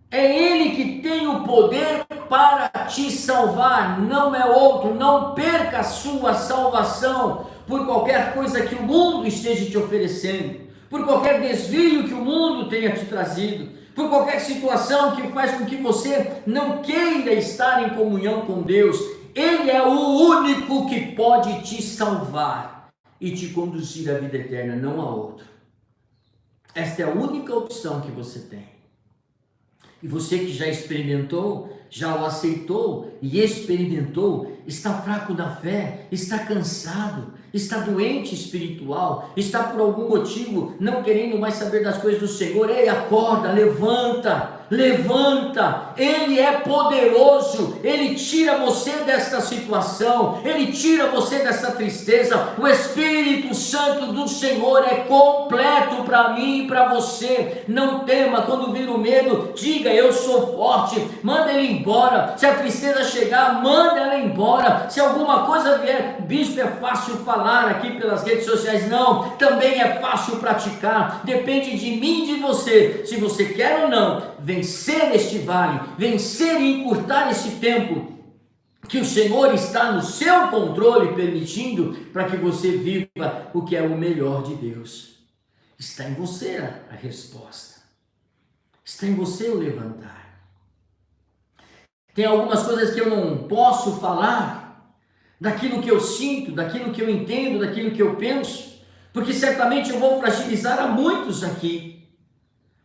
É Ele que tem o poder para te salvar, não é outro. Não perca a sua salvação por qualquer coisa que o mundo esteja te oferecendo, por qualquer desvio que o mundo tenha te trazido, por qualquer situação que faz com que você não queira estar em comunhão com Deus. Ele é o único que pode te salvar e te conduzir à vida eterna, não há outro. Esta é a única opção que você tem. E você que já experimentou, já o aceitou e experimentou, está fraco da fé, está cansado, está doente espiritual, está por algum motivo não querendo mais saber das coisas do Senhor. Ei, acorda, levanta, levanta, Ele é poderoso, Ele tira você desta situação, Ele tira você dessa tristeza. O Espírito Santo do Senhor é completo para mim e para você. Não tema, quando vir o medo, diga: eu sou forte, manda ele embora. Se a tristeza chegar, manda ela embora. Se alguma coisa vier, bispo, é fácil falar aqui pelas redes sociais? Não, também é fácil praticar, depende de mim e de você, se você quer ou não vencer este vale, vencer e encurtar esse tempo que o Senhor está no seu controle, permitindo para que você viva o que é o melhor de Deus. Está em você a resposta, está em você o levantar. Tem algumas coisas que eu não posso falar, daquilo que eu sinto, daquilo que eu entendo, daquilo que eu penso, porque certamente eu vou fragilizar a muitos aqui.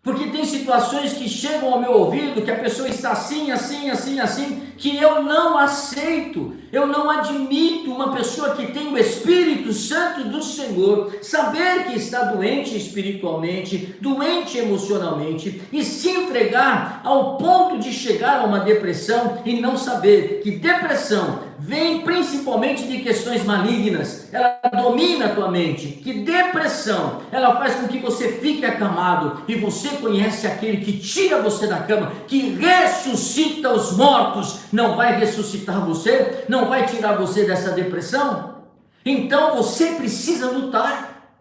Porque tem situações que chegam ao meu ouvido, que a pessoa está assim, assim, assim, assim, que eu não aceito, eu não admito uma pessoa que tem o Espírito Santo do Senhor, saber que está doente espiritualmente, doente emocionalmente, e se entregar ao ponto de chegar a uma depressão e não saber que depressão vem principalmente de questões malignas, ela domina a tua mente, que depressão, ela faz com que você fique acamado, e você conhece aquele que tira você da cama, que ressuscita os mortos, não vai ressuscitar você? Não vai tirar você dessa depressão? Então você precisa lutar.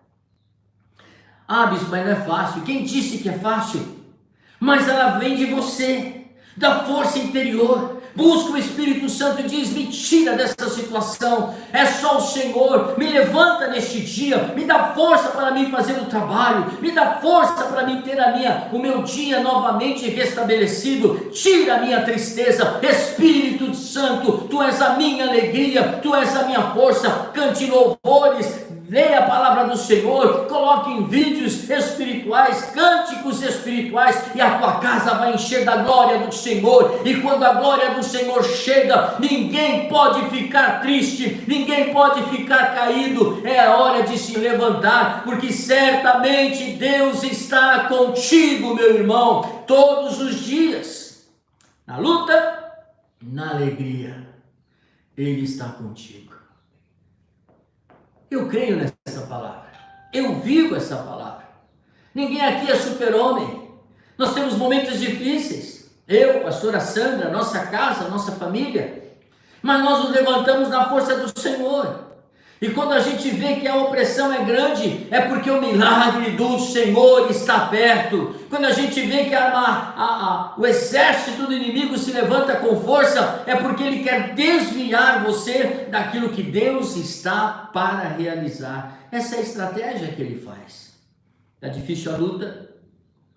Ah, bispo, mas não é fácil. Quem disse que é fácil? Mas ela vem de você, da força interior. Busca o Espírito Santo e diz: me tira dessa situação, é só o Senhor, me levanta neste dia, me dá força para mim fazer o trabalho, me dá força para mim ter o meu dia novamente restabelecido, tira a minha tristeza. Espírito Santo, Tu és a minha alegria, Tu és a minha força. Cante louvores, leia a palavra do Senhor, coloque em vídeos espirituais, cânticos espirituais, e a tua casa vai encher da glória do Senhor. E quando a glória do Senhor chega, ninguém pode ficar triste, ninguém pode ficar caído. É a hora de se levantar, porque certamente Deus está contigo, meu irmão, todos os dias, na luta, na alegria, Ele está contigo. Eu creio nessa palavra, eu vivo essa palavra. Ninguém aqui é super-homem, nós temos momentos difíceis, eu, pastora Sandra, nossa casa, nossa família, mas nós nos levantamos na força do Senhor. E quando a gente vê que a opressão é grande, é porque o milagre do Senhor está perto. Quando a gente vê que o exército do inimigo se levanta com força, é porque ele quer desviar você daquilo que Deus está para realizar. Essa é a estratégia que ele faz. Está difícil a luta?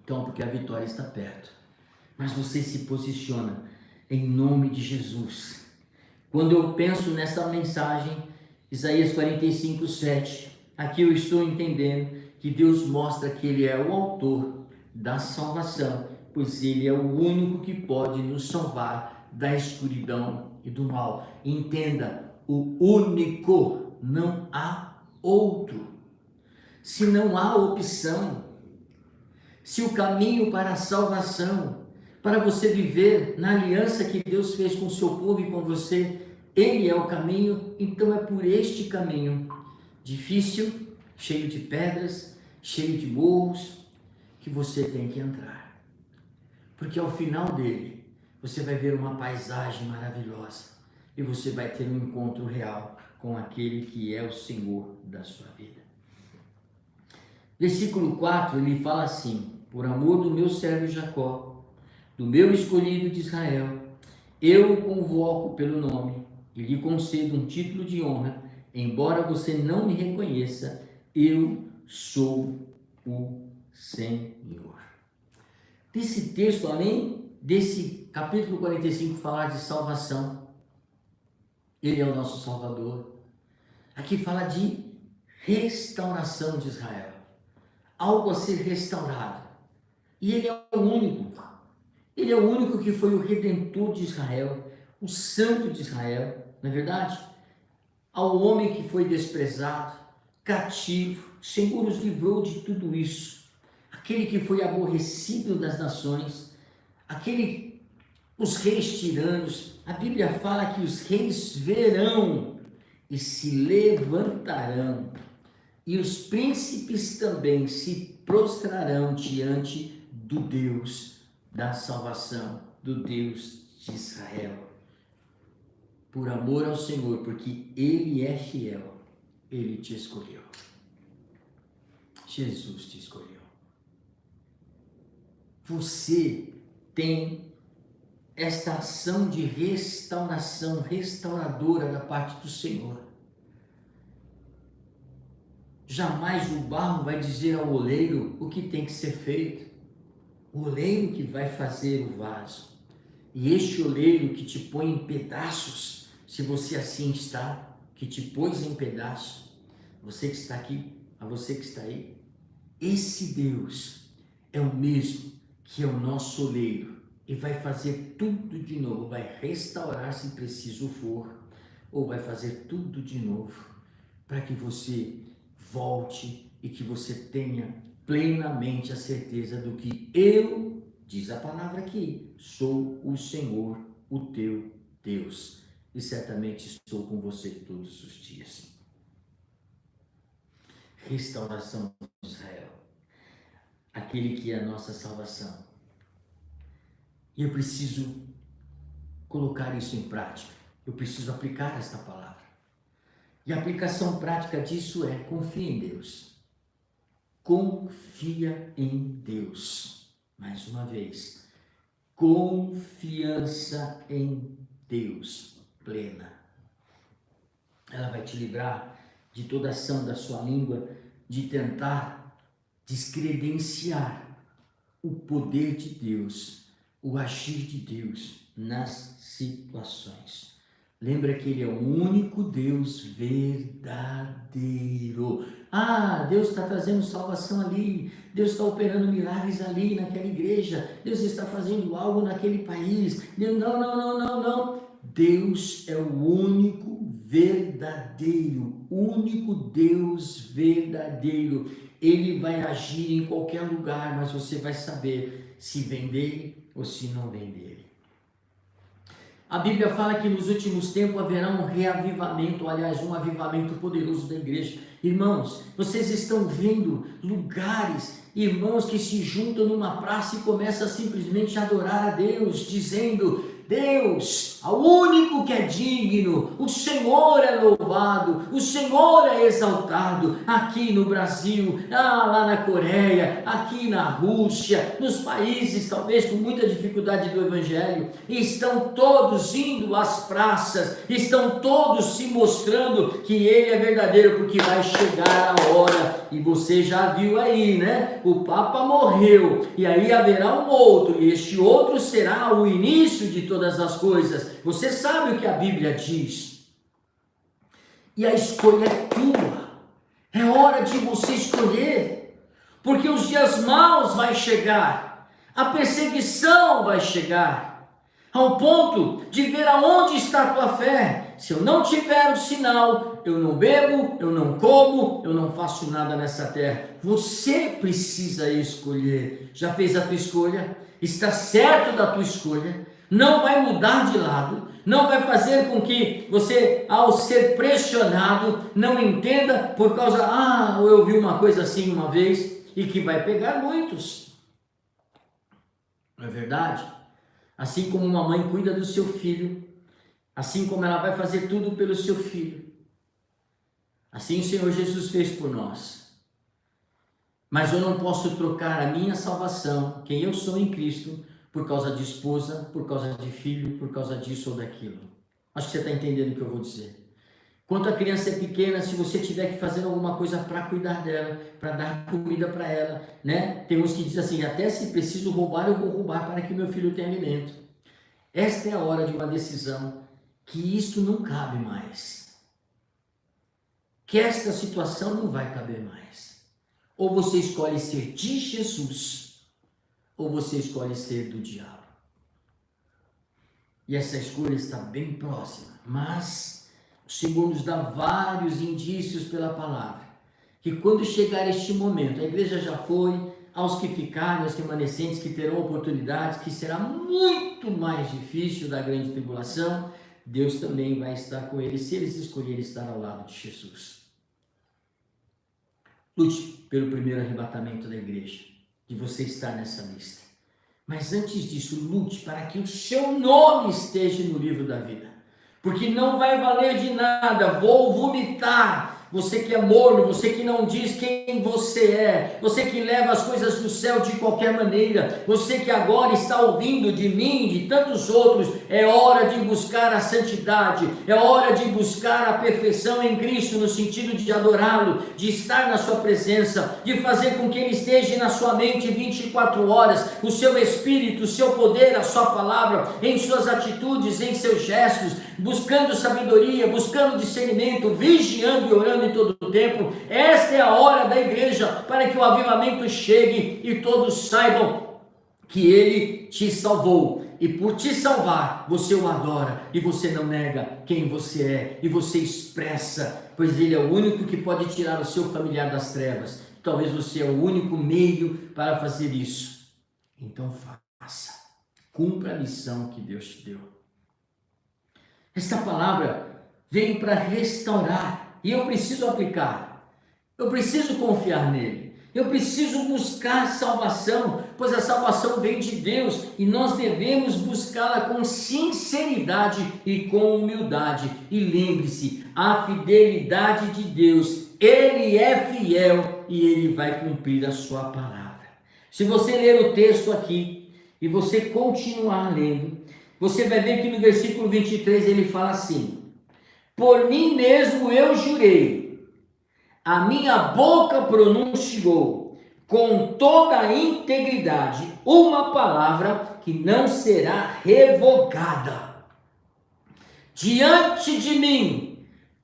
Então, porque a vitória está perto. Mas você se posiciona em nome de Jesus. Quando eu penso nessa mensagem, Isaías 45, 7, aqui eu estou entendendo que Deus mostra que Ele é o autor da salvação, pois Ele é o único que pode nos salvar da escuridão e do mal. Entenda, o único, não há outro. Se não há opção, se o caminho para a salvação, para você viver na aliança que Deus fez com o seu povo e com você, Ele é o caminho, então é por este caminho, difícil, cheio de pedras, cheio de morros, que você tem que entrar. Porque ao final dele, você vai ver uma paisagem maravilhosa, e você vai ter um encontro real com aquele que é o Senhor da sua vida. Versículo 4, ele fala assim: por amor do meu servo Jacó, do meu escolhido de Israel, eu o convoco pelo nome, e lhe concedo um título de honra, embora você não me reconheça, eu sou o Senhor. Desse texto, além desse capítulo 45 falar de salvação, Ele é o nosso Salvador. Aqui fala de restauração de Israel, algo a ser restaurado. E Ele é o único. Ele é o único que foi o Redentor de Israel, o Santo de Israel, não é verdade? Ao homem que foi desprezado, cativo, o Senhor os livrou de tudo isso. Aquele que foi aborrecido das nações, os reis tiranos, a Bíblia fala que os reis verão e se levantarão, e os príncipes também se prostrarão diante do Deus da salvação, do Deus de Israel. Por amor ao Senhor, porque Ele é fiel, Ele te escolheu. Jesus te escolheu. Você tem esta ação de restauração, restauradora da parte do Senhor. Jamais o barro vai dizer ao oleiro o que tem que ser feito. O oleiro que vai fazer o vaso. E este oleiro que te põe em pedaços, se você assim está, que te pôs em pedaços, você que está aqui, a você que está aí, esse Deus é o mesmo que é o nosso oleiro e vai fazer tudo de novo, vai restaurar se preciso for, ou vai fazer tudo de novo, para que você volte e que você tenha plenamente a certeza do que eu, diz a palavra aqui, sou o Senhor, o teu Deus, e certamente estou com você todos os dias. Restauração de Israel, aquele que é a nossa salvação. E eu preciso colocar isso em prática, eu preciso aplicar esta palavra. E a aplicação prática disso é: confia em Deus. Confia em Deus. Mais uma vez, confiança em Deus plena. Ela vai te livrar de toda ação da sua língua de tentar descredenciar o poder de Deus, o agir de Deus nas situações. Lembra que Ele é o único Deus verdadeiro. Ah, Deus está trazendo salvação ali, Deus está operando milagres ali naquela igreja, Deus está fazendo algo naquele país. Deus, não. Deus é o único verdadeiro, único Deus verdadeiro. Ele vai agir em qualquer lugar, mas você vai saber se vem dele ou se não vem dele. A Bíblia fala que nos últimos tempos haverá um reavivamento, aliás, um avivamento poderoso da igreja. Irmãos, vocês estão vendo lugares, irmãos que se juntam numa praça e começam simplesmente a adorar a Deus, dizendo: Deus, o único que é digno, o Senhor é louvado, o Senhor é exaltado, aqui no Brasil, lá na Coreia, aqui na Rússia, nos países talvez com muita dificuldade do Evangelho, estão todos indo às praças, estão todos se mostrando que Ele é verdadeiro, porque vai chegar a hora, e você já viu aí, né? O Papa morreu, e aí haverá um outro, e este outro será o início de todas as coisas. Você sabe o que a Bíblia diz. E a escolha é tua. É hora de você escolher. Porque os dias maus vai chegar. A perseguição vai chegar. Ao ponto de ver aonde está a tua fé. Se eu não tiver o sinal, eu não bebo, eu não como, eu não faço nada nessa terra. Você precisa escolher. Já fez a tua escolha? Está certo da tua escolha? Não vai mudar de lado, não vai fazer com que você, ao ser pressionado, não entenda por causa, eu ouvi uma coisa assim uma vez, e que vai pegar muitos. Não é verdade? Assim como uma mãe cuida do seu filho, assim como ela vai fazer tudo pelo seu filho, assim o Senhor Jesus fez por nós. Mas eu não posso trocar a minha salvação, quem eu sou em Cristo, por causa de esposa, por causa de filho, por causa disso ou daquilo. Acho que você está entendendo o que eu vou dizer. Quando a criança é pequena, se você tiver que fazer alguma coisa para cuidar dela, para dar comida para ela, né? Tem uns que dizem assim, até se preciso roubar, eu vou roubar para que meu filho tenha alimento. Esta é a hora de uma decisão, que isto não cabe mais. Que esta situação não vai caber mais. Ou você escolhe ser de Jesus, ou você escolhe ser do diabo. E essa escolha está bem próxima, mas o Senhor nos dá vários indícios pela palavra, que quando chegar este momento, a igreja já foi, aos que ficarem, aos remanescentes que terão oportunidades, que será muito mais difícil da grande tribulação, Deus também vai estar com eles, se eles escolherem estar ao lado de Jesus. Lute pelo primeiro arrebatamento da igreja, de você estar nessa lista. Mas antes disso, lute para que o seu nome esteja no livro da vida. Porque não vai valer de nada, vou vomitar. Você que é morno, você que não diz quem você é, você que leva as coisas do céu de qualquer maneira, você que agora está ouvindo de mim, de tantos outros, é hora de buscar a santidade, é hora de buscar a perfeição em Cristo, no sentido de adorá-lo, de estar na sua presença, de fazer com que ele esteja na sua mente 24 horas, o seu espírito, o seu poder, a sua palavra, em suas atitudes, em seus gestos, buscando sabedoria, buscando discernimento, vigiando e orando em todo o tempo. Esta é a hora da igreja para que o avivamento chegue e todos saibam que ele te salvou. E por te salvar, você o adora e você não nega quem você é e você expressa, pois ele é o único que pode tirar o seu familiar das trevas. Talvez você é o único meio para fazer isso. Então faça, cumpra a missão que Deus te deu. Esta palavra veio para restaurar e eu preciso aplicar, eu preciso confiar nele, eu preciso buscar salvação, pois a salvação vem de Deus e nós devemos buscá-la com sinceridade e com humildade. E lembre-se, a fidelidade de Deus, ele é fiel e ele vai cumprir a sua palavra. Se você ler o texto aqui e você continuar lendo, você vai ver que no versículo 23 ele fala assim: por mim mesmo eu jurei, a minha boca pronunciou com toda a integridade uma palavra que não será revogada. Diante de mim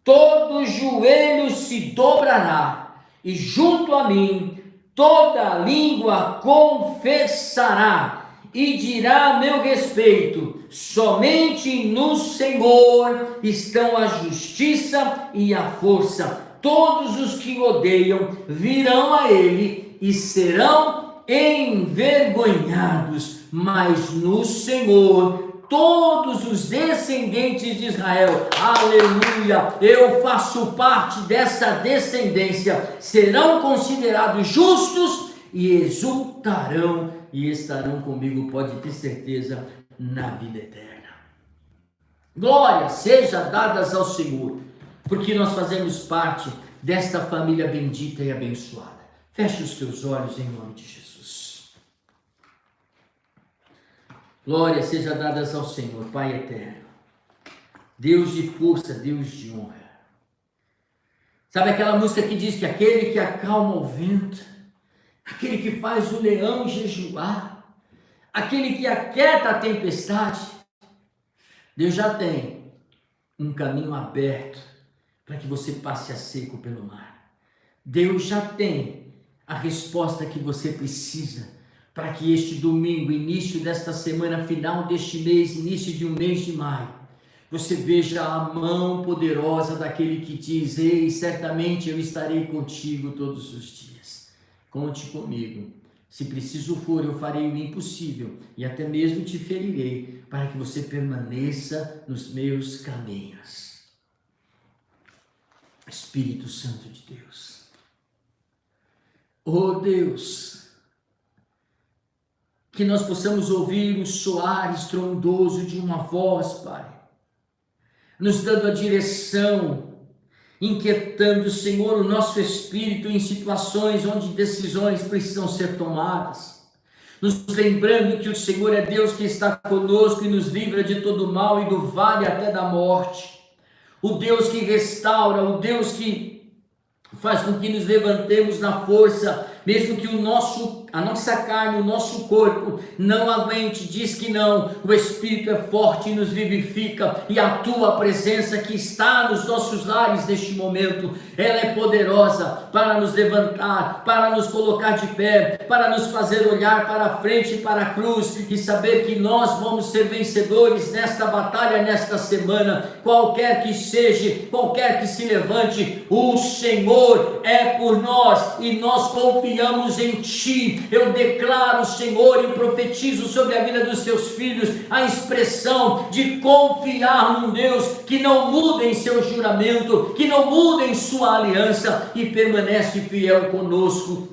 todo joelho se dobrará e junto a mim toda língua confessará e dirá a meu respeito: somente no Senhor estão a justiça e a força. Todos os que o odeiam virão a ele e serão envergonhados, mas no Senhor todos os descendentes de Israel, aleluia, eu faço parte dessa descendência, serão considerados justos e exultarão e estarão comigo, pode ter certeza, na vida eterna. Glória seja dadas ao Senhor, porque nós fazemos parte desta família bendita e abençoada. Feche os teus olhos em nome de Jesus. Glória seja dadas ao Senhor, Pai eterno, Deus de força, Deus de honra. Sabe aquela música que diz que aquele que acalma o vento, aquele que faz o leão jejuar, aquele que aquieta a tempestade, Deus já tem um caminho aberto para que você passe a seco pelo mar. Deus já tem a resposta que você precisa para que este domingo, início desta semana, final deste mês, início de um mês de maio, você veja a mão poderosa daquele que diz: ei, certamente eu estarei contigo todos os dias. Conte comigo. Se preciso for, eu farei o impossível e até mesmo te ferirei para que você permaneça nos meus caminhos. Espírito Santo de Deus. Oh Deus, que nós possamos ouvir o soar estrondoso de uma voz, Pai, nos dando a direção, inquietando, Senhor, o nosso espírito em situações onde decisões precisam ser tomadas, nos lembrando que o Senhor é Deus que está conosco e nos livra de todo o mal e do vale até da morte, o Deus que restaura, o Deus que faz com que nos levantemos na força, mesmo que a nossa carne, o nosso corpo não aguente, diz que não, o Espírito é forte e nos vivifica, e a tua presença que está nos nossos lares neste momento, ela é poderosa para nos levantar, para nos colocar de pé, para nos fazer olhar para a frente e para a cruz, e saber que nós vamos ser vencedores nesta batalha, nesta semana, qualquer que seja, qualquer que se levante, o Senhor é por nós, e nós confiamos em Ti. Eu declaro, Senhor, e profetizo sobre a vida dos seus filhos, a expressão de confiar num Deus que não muda em seu juramento, que não muda em sua aliança, e permanece fiel conosco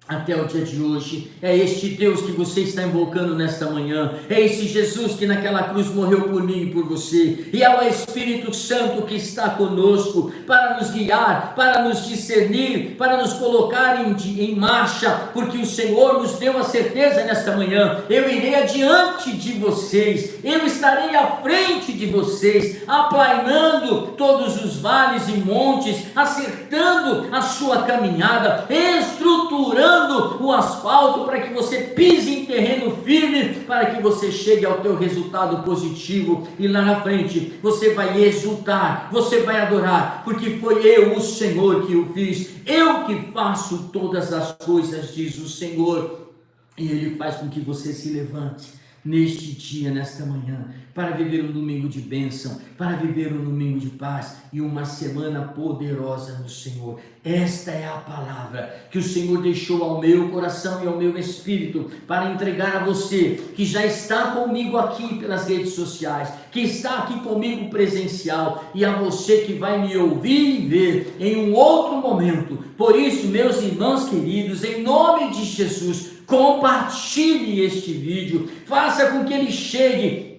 até o dia de hoje. É este Deus que você está invocando nesta manhã, é esse Jesus que naquela cruz morreu por mim e por você, e é o Espírito Santo que está conosco para nos guiar, para nos discernir, para nos colocar em marcha, porque o Senhor nos deu a certeza nesta manhã: eu irei adiante de vocês, eu estarei à frente de vocês, aplainando todos os vales e montes, acertando a sua caminhada, estruturando o asfalto para que você pise em terreno firme, para que você chegue ao teu resultado positivo, e lá na frente você vai exultar, você vai adorar, porque foi eu, o Senhor, que o fiz, eu que faço todas as coisas, diz o Senhor. E Ele faz com que você se levante neste dia, nesta manhã, para viver um domingo de bênção, para viver um domingo de paz e uma semana poderosa no Senhor. Esta é a palavra que o Senhor deixou ao meu coração e ao meu espírito para entregar a você, que já está comigo aqui pelas redes sociais, que está aqui comigo presencial, e a você que vai me ouvir e ver em um outro momento. Por isso, meus irmãos queridos, em nome de Jesus, compartilhe este vídeo, faça com que ele chegue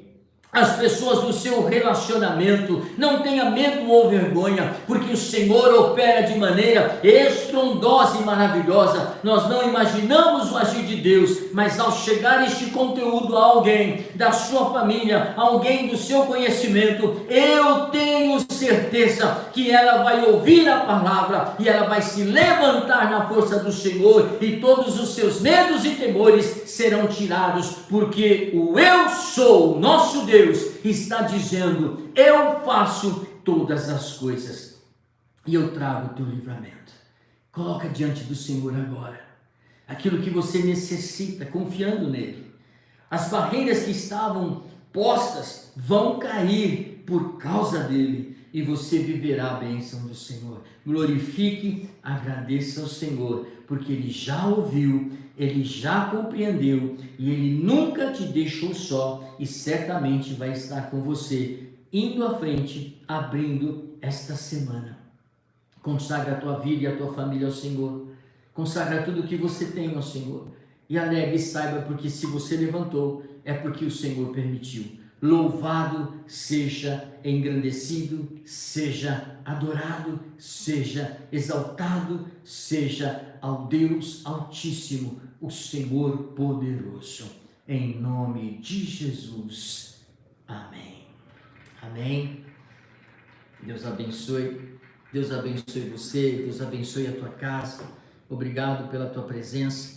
às pessoas do seu relacionamento. Não tenha medo ou vergonha, porque o Senhor opera de maneira estrondosa e maravilhosa. Nós não imaginamos o agir de Deus, mas ao chegar este conteúdo a alguém da sua família, alguém do seu conhecimento, eu tenho certeza que ela vai ouvir a palavra e ela vai se levantar na força do Senhor, e todos os seus medos e temores serão tirados, porque o eu sou, nosso Deus, está dizendo: eu faço todas as coisas e eu trago o teu livramento. Coloca diante do Senhor agora aquilo que você necessita, confiando nele. As barreiras que estavam postas vão cair por causa dele, e você viverá a bênção do Senhor. Glorifique, agradeça ao Senhor, porque Ele já ouviu, Ele já compreendeu, e Ele nunca te deixou só, e certamente vai estar com você, indo à frente, abrindo esta semana. Consagra a tua vida e a tua família ao Senhor, consagra tudo o que você tem ao Senhor, e alegre e saiba, porque se você levantou, é porque o Senhor permitiu. Louvado seja, engrandecido seja, adorado seja, exaltado seja ao Deus Altíssimo, o Senhor poderoso, em nome de Jesus, amém, amém. Deus abençoe você, Deus abençoe a tua casa, obrigado pela tua presença.